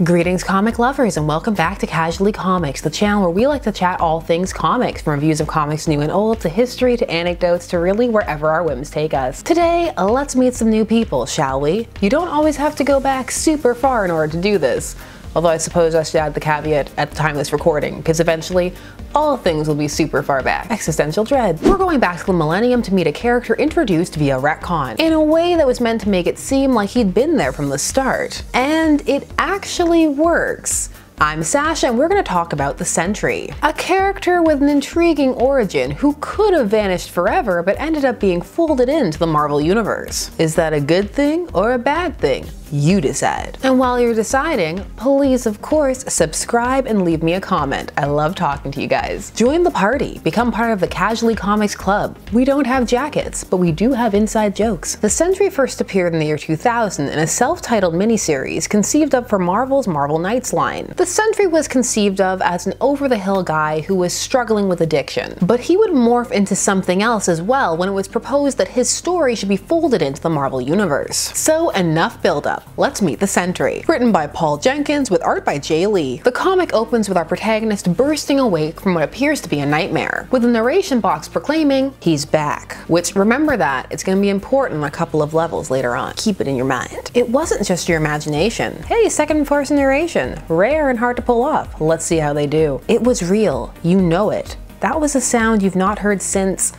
Greetings comic lovers and welcome back to Casually Comics, the channel where we like to chat all things comics, from reviews of comics new and old, to history, to anecdotes, to really wherever our whims take us. Today, let's meet some new people, shall we? You don't always have to go back super far in order to do this. Although I suppose I should add the caveat at the time of this recording, because eventually, all things will be super far back. Existential dread. We're going back to the millennium to meet a character introduced via retcon, in a way that was meant to make it seem like he'd been there from the start. And it actually works. I'm Sasha and we're going to talk about the Sentry, a character with an intriguing origin who could have vanished forever but ended up being folded into the Marvel Universe. Is that a good thing or a bad thing? You decide. And while you're deciding, please of course subscribe and leave me a comment. I love talking to you guys. Join the party, become part of the Casually Comics Club. We don't have jackets, but we do have inside jokes. The Sentry first appeared in the year 2000 in a self-titled miniseries conceived of for Marvel's Marvel Knights line. The Sentry was conceived of as an over-the-hill guy who was struggling with addiction, but he would morph into something else as well when it was proposed that his story should be folded into the Marvel Universe. So enough build-up. Let's meet the Sentry. Written by Paul Jenkins with art by Jay Lee. The comic opens with our protagonist bursting awake from what appears to be a nightmare, with a narration box proclaiming he's back. Which, remember that, it's going to be important on a couple of levels later on. Keep it in your mind. It wasn't just your imagination. Hey, second person narration. Rare and hard to pull off. Let's see how they do. It was real. You know it. That was a sound you've not heard since...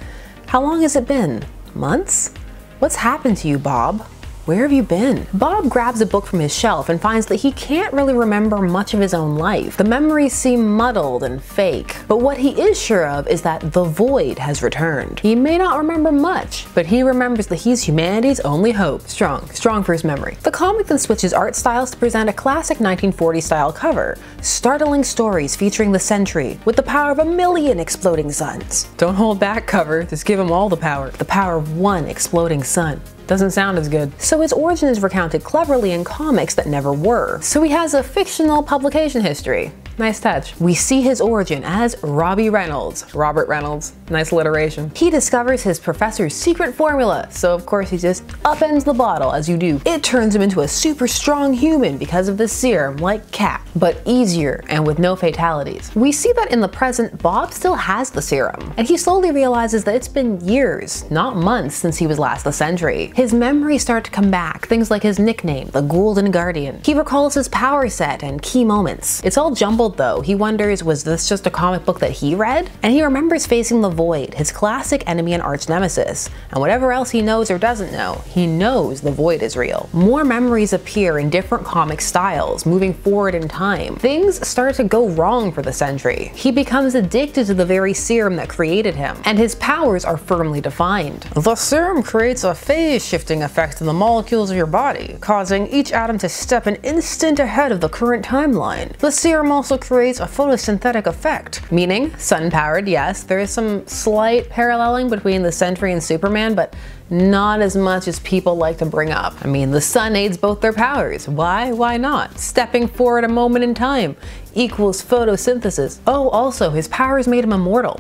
How long has it been? Months? What's happened to you, Bob? Where have you been? Bob grabs a book from his shelf and finds that he can't really remember much of his own life. The memories seem muddled and fake. But what he is sure of is that the void has returned. He may not remember much, but he remembers that he's humanity's only hope. Strong for his memory. The comic then switches art styles to present a classic 1940 style cover. Startling stories featuring the Sentry with the power of 1,000,000 exploding suns. Don't hold back, cover. Just give him all the power. The power of one exploding sun. Doesn't sound as good. So his origin is recounted cleverly in comics that never were. So he has a fictional publication history. Nice touch. We see his origin as Robert Reynolds. Nice alliteration. He discovers his professor's secret formula, so of course he just upends the bottle as you do. It turns him into a super strong human because of this serum, like Cap, but easier and with no fatalities. We see that in the present, Bob still has the serum, and he slowly realizes that it's been years, not months, since he was last the Sentry. His memories start to come back, things like his nickname, the Golden Guardian. He recalls his power set and key moments. It's all jumbled though. He wonders, was this just a comic book that he read? And he remembers facing the Void, his classic enemy and arch nemesis. And whatever else he knows or doesn't know, he knows the Void is real. More memories appear in different comic styles, moving forward in time. Things start to go wrong for the Sentry. He becomes addicted to the very serum that created him, and his powers are firmly defined. The serum creates a phase-shifting effect in the molecules of your body, causing each atom to step an instant ahead of the current timeline. The serum also creates a photosynthetic effect, meaning sun-powered. Yes, there is some slight paralleling between the Sentry and Superman, but not as much as people like to bring up. I mean, the sun aids both their powers. Why? Why not? Stepping forward a moment in time equals photosynthesis. Oh, also, his powers made him immortal.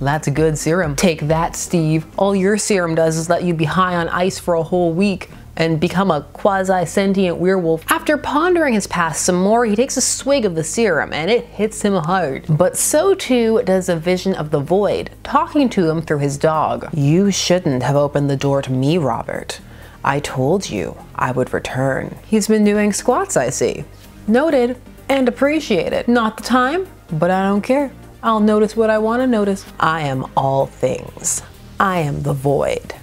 That's a good serum. Take that, Steve. All your serum does is let you be high on ice for a whole week and become a quasi-sentient werewolf. After pondering his past some more, he takes a swig of the serum and it hits him hard. But so too does a vision of the Void, talking to him through his dog. You shouldn't have opened the door to me, Robert. I told you I would return. He's been doing squats, I see. Noted and appreciated. Not the time, but I don't care. I'll notice what I want to notice. I am all things. I am the Void.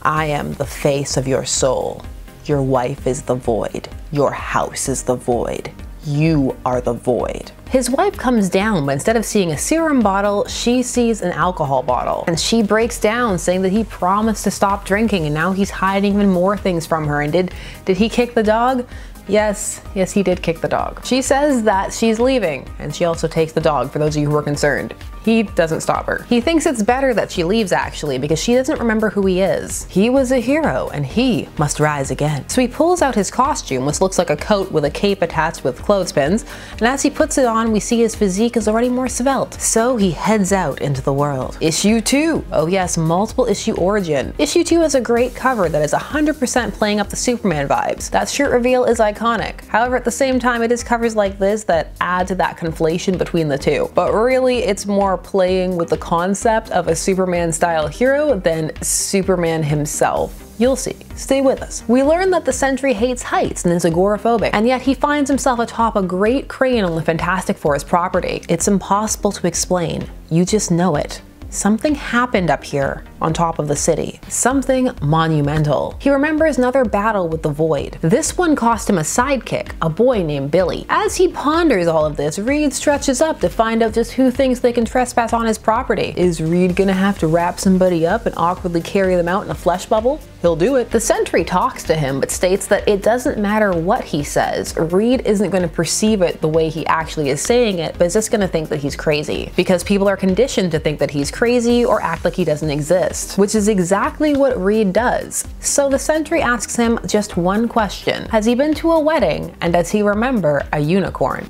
I am the face of your soul. Your wife is the Void. Your house is the Void. You are the Void. His wife comes down, but instead of seeing a serum bottle, she sees an alcohol bottle. And she breaks down, saying that he promised to stop drinking and now he's hiding even more things from her. And did he kick the dog? Yes, he did kick the dog. She says that she's leaving, and she also takes the dog, for those of you who are concerned. He doesn't stop her. He thinks it's better that she leaves actually, because she doesn't remember who he is. He was a hero and he must rise again. So he pulls out his costume, which looks like a coat with a cape attached with clothespins, and as he puts it on, we see his physique is already more svelte. So he heads out into the world. Issue 2. Oh yes, multiple issue origin. Issue 2 has a great cover that is 100% playing up the Superman vibes. That shirt reveal is iconic. However, at the same time, it is covers like this that add to that conflation between the two. But really, it's more playing with the concept of a Superman-style hero than Superman himself. You'll see. Stay with us. We learn that the Sentry hates heights and is agoraphobic, and yet he finds himself atop a great crane on the Fantastic Four's property. It's impossible to explain. You just know it. Something happened up here on top of the city. Something monumental. He remembers another battle with the Void. This one cost him a sidekick, a boy named Billy. As he ponders all of this, Reed stretches up to find out just who thinks they can trespass on his property. Is Reed gonna have to wrap somebody up and awkwardly carry them out in a flesh bubble? He'll do it. The Sentry talks to him, but states that it doesn't matter what he says. Reed isn't going to perceive it the way he actually is saying it, but is just going to think that he's crazy. Because people are conditioned to think that he's crazy or act like he doesn't exist, which is exactly what Reed does. So the Sentry asks him just one question. Has he been to a wedding, and does he remember a unicorn?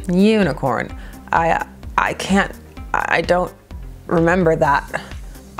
Unicorn. I don't remember that.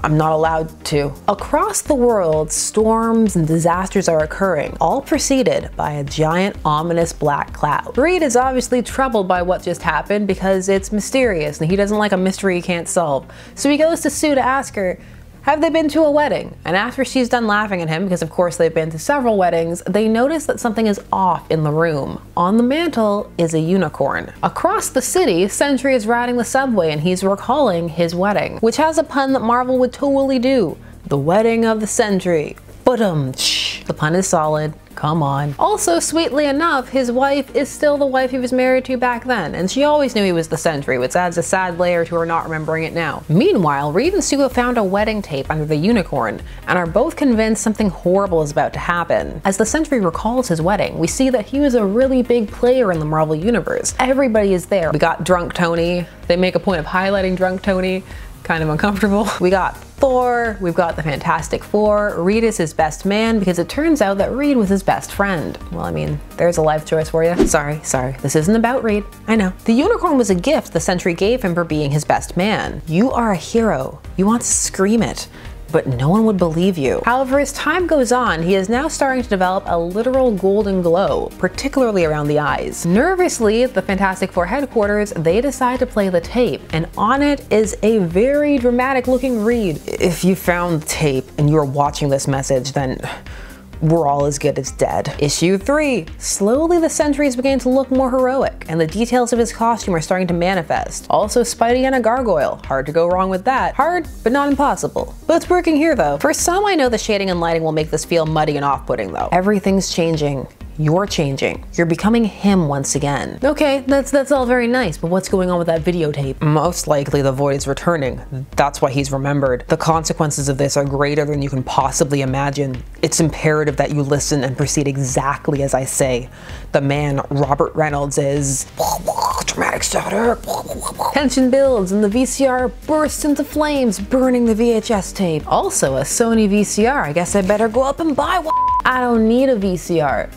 I'm not allowed to. Across the world, storms and disasters are occurring, all preceded by a giant, ominous black cloud. Reed is obviously troubled by what just happened because it's mysterious and he doesn't like a mystery he can't solve. So he goes to Sue to ask her, have they been to a wedding? And after she's done laughing at him, because of course they've been to several weddings, they notice that something is off in the room. On the mantle is a unicorn. Across the city, Sentry is riding the subway and he's recalling his wedding, which has a pun that Marvel would totally do. The wedding of the Sentry. Ba-dum-tsh. The pun is solid. Come on. Also, sweetly enough, his wife is still the wife he was married to back then, and she always knew he was the Sentry, which adds a sad layer to her not remembering it now. Meanwhile, Reed and Sue have found a wedding tape under the unicorn, and are both convinced something horrible is about to happen. As the Sentry recalls his wedding, we see that he was a really big player in the Marvel Universe. Everybody is there. We got Drunk Tony. They make a point of highlighting Drunk Tony. Kind of uncomfortable. We got Thor, we've got the Fantastic Four. Reed is his best man because it turns out that Reed was his best friend. Well, I mean, there's a life choice for you. Sorry, this isn't about Reed. I know. The unicorn was a gift the Sentry gave him for being his best man. You are a hero. You want to scream it, but no one would believe you. However, as time goes on, he is now starting to develop a literal golden glow, particularly around the eyes. Nervously, at the Fantastic Four headquarters, they decide to play the tape, and on it is a very dramatic looking Reed. If you found the tape and you are watching this message, then we're all as good as dead. Issue 3. Slowly the Sentries begin to look more heroic, and the details of his costume are starting to manifest. Also Spidey and a gargoyle. Hard to go wrong with that. Hard, but not impossible. But it's working here though. For some, I know the shading and lighting will make this feel muddy and off-putting though. Everything's changing. You're changing. You're becoming him once again. Okay, that's all very nice, but what's going on with that videotape? Most likely the Void is returning. That's why he's remembered. The consequences of this are greater than you can possibly imagine. It's imperative that you listen and proceed exactly as I say. The man, Robert Reynolds, is dramatic static. Tension builds and the VCR bursts into flames, burning the VHS tape. Also a Sony VCR. I guess I better go up and buy one. I don't need a VCR.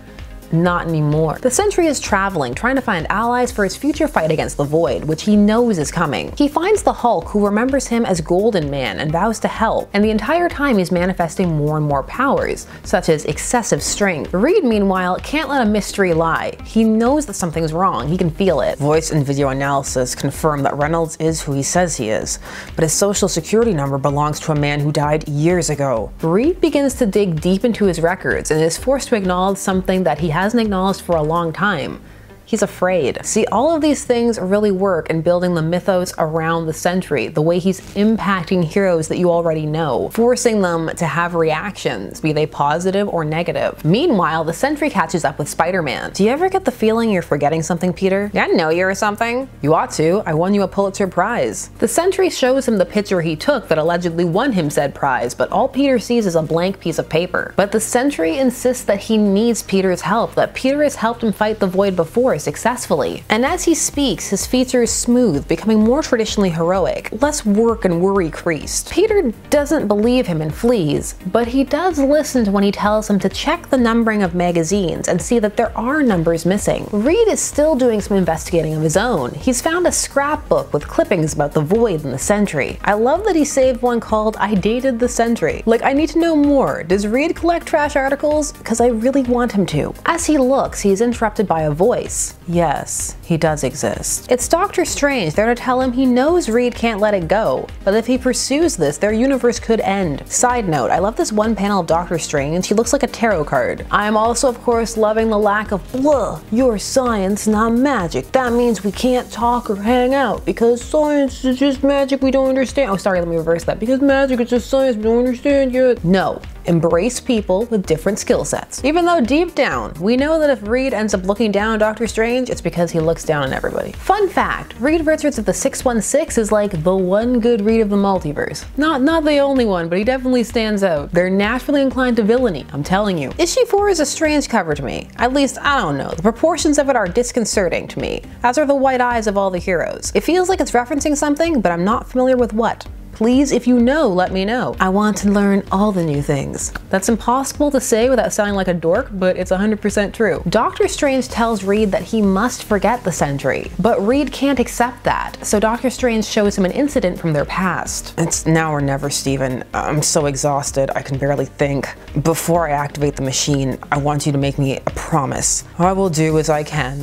Not anymore. The Sentry is traveling, trying to find allies for his future fight against the Void, which he knows is coming. He finds the Hulk, who remembers him as Golden Man and vows to help, and the entire time he's manifesting more and more powers, such as excessive strength. Reed, meanwhile, can't let a mystery lie. He knows that something's wrong, he can feel it. Voice and video analysis confirm that Reynolds is who he says he is, but his social security number belongs to a man who died years ago. Reed begins to dig deep into his records and is forced to acknowledge something that he hasn't acknowledged for a long time. He's afraid. See, all of these things really work in building the mythos around the Sentry, the way he's impacting heroes that you already know, forcing them to have reactions, be they positive or negative. Meanwhile, the Sentry catches up with Spider-Man. Do you ever get the feeling you're forgetting something, Peter? Yeah, I know you or something. You ought to. I won you a Pulitzer Prize. The Sentry shows him the picture he took that allegedly won him said prize, but all Peter sees is a blank piece of paper. But the Sentry insists that he needs Peter's help, that Peter has helped him fight the Void before, successfully. And as he speaks, his features smooth, becoming more traditionally heroic, less work and worry creased. Peter doesn't believe him and flees, but he does listen to when he tells him to check the numbering of magazines and see that there are numbers missing. Reed is still doing some investigating of his own. He's found a scrapbook with clippings about the Void and the Sentry. I love that he saved one called "I Dated the Sentry." Like, I need to know more. Does Reed collect trash articles? Because I really want him to. As he looks, he is interrupted by a voice. Yes, he does exist. It's Doctor Strange there to tell him he knows Reed can't let it go, but if he pursues this, their universe could end. Side note, I love this one panel of Doctor Strange. He looks like a tarot card. I am also, of course, loving the lack of blah. You're science, not magic. That means we can't talk or hang out because science is just magic we don't understand. Oh, sorry, let me reverse that. Because magic is just science we don't understand yet. No. Embrace people with different skill sets. Even though deep down, we know that if Reed ends up looking down on Doctor Strange, it's because he looks down on everybody. Fun fact, Reed Richards of the 616 is like the one good Reed of the multiverse. Not the only one, but he definitely stands out. They're naturally inclined to villainy, I'm telling you. Issue 4 is a strange cover to me. At least, I don't know, the proportions of it are disconcerting to me, as are the white eyes of all the heroes. It feels like it's referencing something, but I'm not familiar with what. Please, if you know, let me know. I want to learn all the new things. That's impossible to say without sounding like a dork, but it's 100% true. Doctor Strange tells Reed that he must forget the Sentry, but Reed can't accept that, so Doctor Strange shows him an incident from their past. It's now or never, Stephen. I'm so exhausted, I can barely think. Before I activate the machine, I want you to make me a promise. I will do as I can.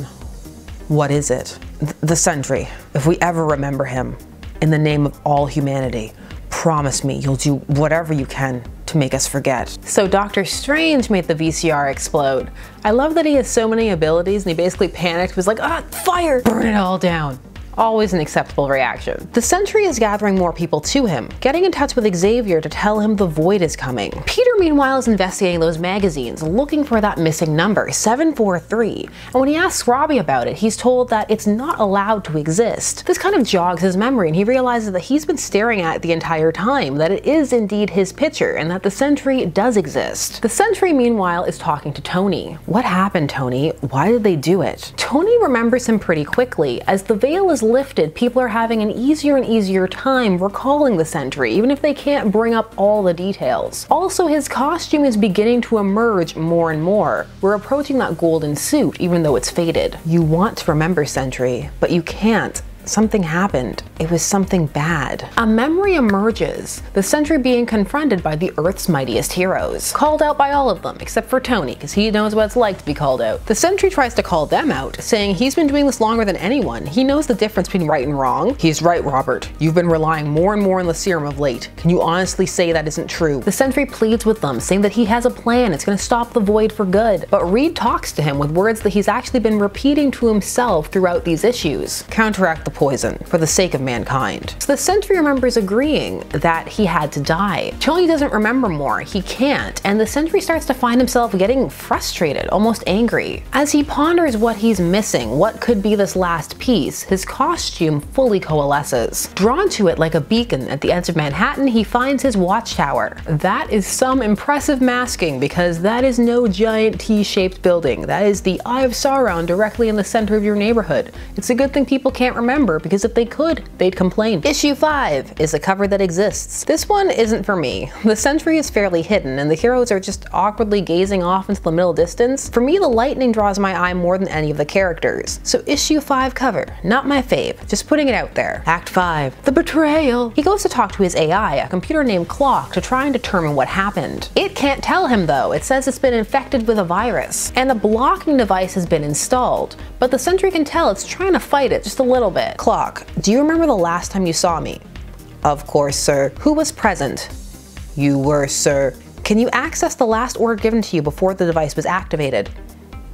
What is it? The Sentry. If we ever remember him, in the name of all humanity, promise me you'll do whatever you can to make us forget. So Doctor Strange made the VCR explode. I love that he has so many abilities and he basically panicked, was like, ah, fire, burn it all down. Always an acceptable reaction. The Sentry is gathering more people to him, getting in touch with Xavier to tell him the Void is coming. Peter, meanwhile, is investigating those magazines, looking for that missing number, 743. And when he asks Robbie about it, he's told that it's not allowed to exist. This kind of jogs his memory, and he realizes that he's been staring at it the entire time, that it is indeed his picture, and that the Sentry does exist. The Sentry, meanwhile, is talking to Tony. What happened, Tony? Why did they do it? Tony remembers him pretty quickly. As the veil is lifted, people are having an easier and easier time recalling the Sentry, even if they can't bring up all the details. Also, his costume is beginning to emerge more and more. We're approaching that golden suit, even though it's faded. You want to remember Sentry, but you can't. Something happened. It was something bad. A memory emerges, the Sentry being confronted by the Earth's mightiest heroes. Called out by all of them, except for Tony, because he knows what it's like to be called out. The Sentry tries to call them out, saying he's been doing this longer than anyone. He knows the difference between right and wrong. He's right, Robert. You've been relying more and more on the serum of late. Can you honestly say that isn't true? The Sentry pleads with them, saying that he has a plan. It's going to stop the Void for good. But Reed talks to him with words that he's actually been repeating to himself throughout these issues. Counteract the poison for the sake of mankind. So the Sentry remembers agreeing that he had to die. Tony doesn't remember more, he can't, and the Sentry starts to find himself getting frustrated, almost angry. As he ponders what he's missing, what could be this last piece, his costume fully coalesces. Drawn to it like a beacon at the edge of Manhattan, he finds his watchtower. That is some impressive masking, because that is no giant T-shaped building. That is the Eye of Sauron directly in the center of your neighborhood. It's a good thing people can't remember, because if they could, they'd complain. Issue 5 is a cover that exists. This one isn't for me. The Sentry is fairly hidden, and the heroes are just awkwardly gazing off into the middle distance. For me, the lightning draws my eye more than any of the characters. So issue 5 cover, not my fave, just putting it out there. Act 5, the betrayal. He goes to talk to his AI, a computer named Clock, to try and determine what happened. It can't tell him though. It says it's been infected with a virus, and a blocking device has been installed. But the Sentry can tell it's trying to fight it just a little bit. Clock, do you remember the last time you saw me? Of course, sir. Who was present? You were, sir. Can you access the last order given to you before the device was activated?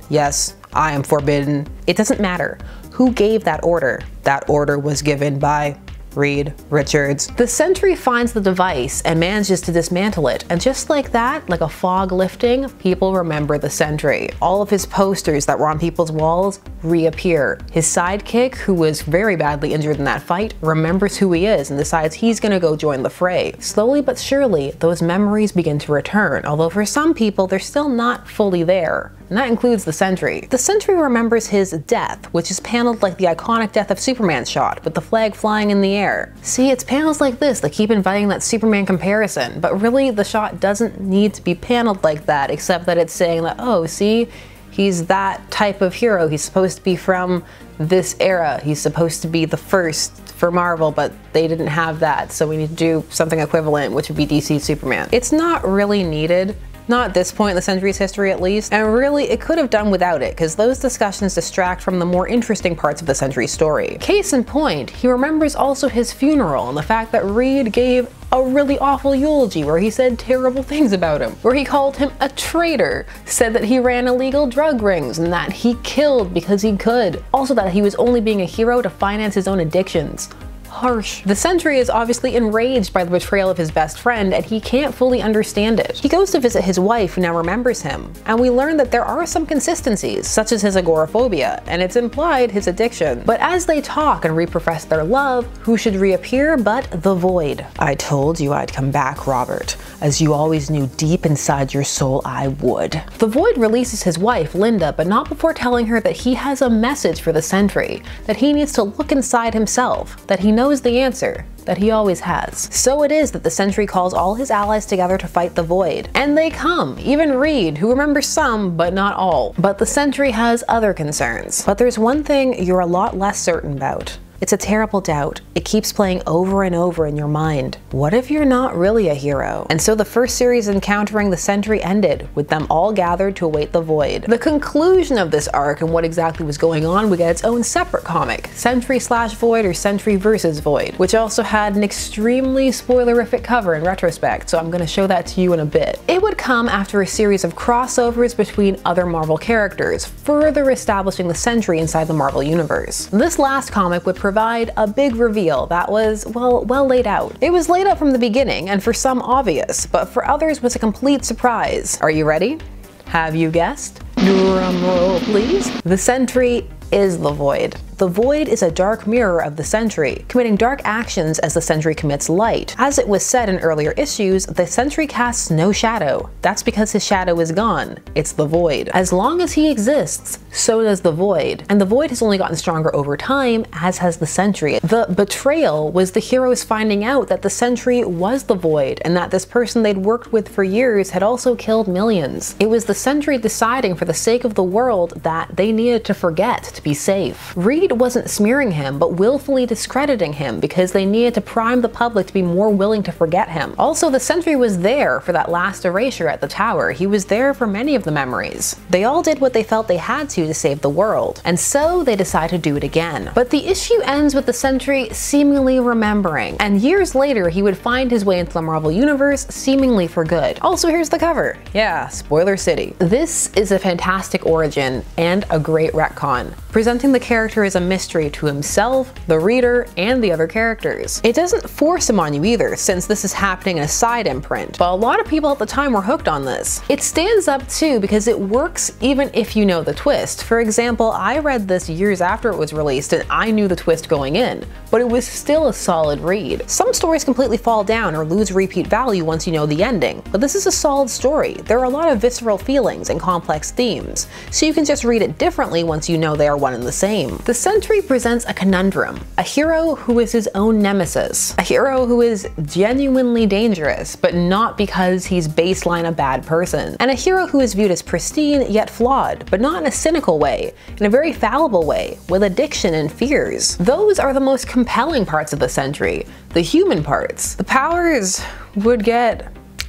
Yes, I am forbidden. It doesn't matter. Who gave that order? That order was given by Reed Richards. The Sentry finds the device and manages to dismantle it, and just like that, like a fog lifting, people remember the Sentry. All of his posters that were on people's walls reappear. His sidekick, who was very badly injured in that fight, remembers who he is and decides he's gonna go join the fray. Slowly but surely, those memories begin to return, although for some people they're still not fully there. and that includes the Sentry. The Sentry remembers his death, which is paneled like the iconic death of Superman's shot, with the flag flying in the air. See, it's panels like this that keep inviting that Superman comparison, but really the shot doesn't need to be paneled like that, except that it's saying that, oh, see, he's that type of hero. He's supposed to be from this era. He's supposed to be the first for Marvel, but they didn't have that, so we need to do something equivalent, which would be DC Superman. It's not really needed. Not at this point in the Sentry's history, at least. And really, it could have done without it, because those discussions distract from the more interesting parts of the Sentry's story. Case in point, he remembers also his funeral and the fact that Reed gave a really awful eulogy where he said terrible things about him, where he called him a traitor, said that he ran illegal drug rings and that he killed because he could. Also that he was only being a hero to finance his own addictions. Harsh. The Sentry is obviously enraged by the betrayal of his best friend, and he can't fully understand it. He goes to visit his wife, who now remembers him, and we learn that there are some consistencies, such as his agoraphobia, and it's implied his addiction. But as they talk and reprofess their love, who should reappear but the Void? I told you I'd come back, Robert, as you always knew deep inside your soul I would. The Void releases his wife, Linda, but not before telling her that he has a message for the Sentry, that he needs to look inside himself, that he knows the answer, that he always has. So it is that the Sentry calls all his allies together to fight the Void. And they come, even Reed, who remembers some, but not all. But the Sentry has other concerns. But there's one thing you're a lot less certain about. It's a terrible doubt. It keeps playing over and over in your mind. What if you're not really a hero? And so the first series encountering the Sentry ended, with them all gathered to await the Void. The conclusion of this arc and what exactly was going on would get its own separate comic, Sentry/Void or Sentry vs. Void, which also had an extremely spoilerific cover in retrospect, so I'm going to show that to you in a bit. It would come after a series of crossovers between other Marvel characters, further establishing the Sentry inside the Marvel Universe. This last comic would provide a big reveal that was, well laid out. It was laid out from the beginning, and for some obvious, but for others was a complete surprise. Are you ready? Have you guessed? Drum roll, please. The Sentry is the Void. The Void is a dark mirror of the Sentry, committing dark actions as the Sentry commits light. As it was said in earlier issues, the Sentry casts no shadow. That's because his shadow is gone. It's the Void. As long as he exists, so does the Void. And the Void has only gotten stronger over time, as has the Sentry. The betrayal was the heroes finding out that the Sentry was the Void, and that this person they'd worked with for years had also killed millions. It was the Sentry deciding for the sake of the world that they needed to forget to be safe. Reed wasn't smearing him, but willfully discrediting him because they needed to prime the public to be more willing to forget him. Also, the Sentry was there for that last erasure at the tower. He was there for many of the memories. They all did what they felt they had to save the world, and so they decide to do it again. But the issue ends with the Sentry seemingly remembering, and years later he would find his way into the Marvel Universe seemingly for good. Also, here's the cover. Yeah, spoiler city. This is a fantastic origin and a great retcon, presenting the character as a mystery to himself, the reader, and the other characters. It doesn't force him on you either, since this is happening in a side imprint, but a lot of people at the time were hooked on this. It stands up too because it works even if you know the twist. For example, I read this years after it was released and I knew the twist going in, but it was still a solid read. Some stories completely fall down or lose repeat value once you know the ending, but this is a solid story. There are a lot of visceral feelings and complex themes, so you can just read it differently once you know they are one and the same. The Sentry presents a conundrum, a hero who is his own nemesis, a hero who is genuinely dangerous, but not because he's baseline a bad person, and a hero who is viewed as pristine yet flawed, but not in a cynical way, in a very fallible way, with addiction and fears. Those are the most compelling parts of the Sentry, the human parts. The powers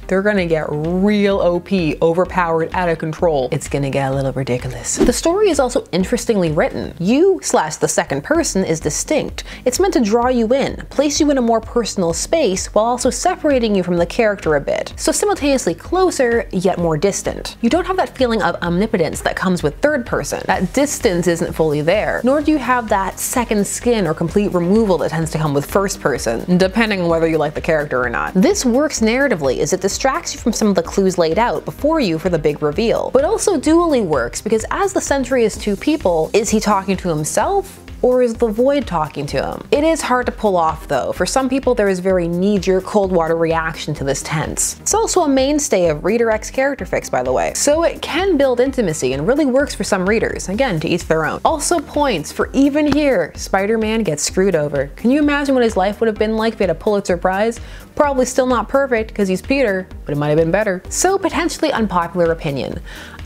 they're gonna get real OP, overpowered, out of control. It's gonna get a little ridiculous. The story is also interestingly written. You/the second person is distinct. It's meant to draw you in, place you in a more personal space while also separating you from the character a bit. So simultaneously closer, yet more distant. You don't have that feeling of omnipotence that comes with third person. That distance isn't fully there, nor do you have that second skin or complete removal that tends to come with first person, depending on whether you like the character or not. This works narratively as it distracts you from some of the clues laid out before you for the big reveal, but also dually works because as the Sentry is two people, is he talking to himself or is the Void talking to him? It is hard to pull off though. For some people there is very knee-jerk cold water reaction to this tense. It's also a mainstay of Redirect's character fix, by the way, so it can build intimacy and really works for some readers. Again, to each their own. Also points for even here, Spider-Man gets screwed over. Can you imagine what his life would have been like if he had a Pulitzer Prize? Probably still not perfect because he's Peter, but it might have been better. So potentially unpopular opinion.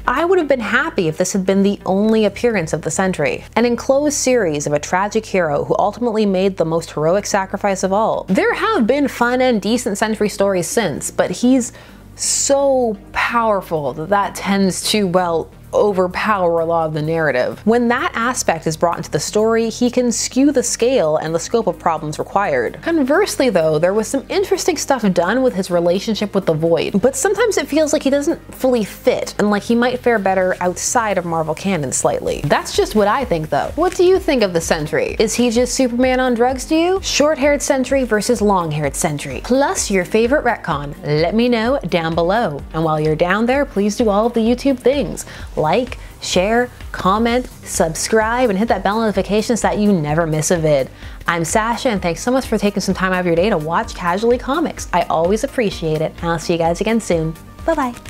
I would have been happy if this had been the only appearance of the Sentry, an enclosed series of a tragic hero who ultimately made the most heroic sacrifice of all. There have been fun and decent Sentry stories since, but he's so powerful that tends to, well, overpower a lot of the narrative. When that aspect is brought into the story, he can skew the scale and the scope of problems required. Conversely though, there was some interesting stuff done with his relationship with the Void, but sometimes it feels like he doesn't fully fit and like he might fare better outside of Marvel canon slightly. That's just what I think though. What do you think of the Sentry? Is he just Superman on drugs to you? Short-haired Sentry versus long-haired Sentry. Plus your favorite retcon. Let me know down below. And while you're down there, please do all of the YouTube things. Like, share, comment, subscribe, and hit that bell notification so that you never miss a vid. I'm Sasha, and thanks so much for taking some time out of your day to watch Casually Comics. I always appreciate it, and I'll see you guys again soon. Bye-bye.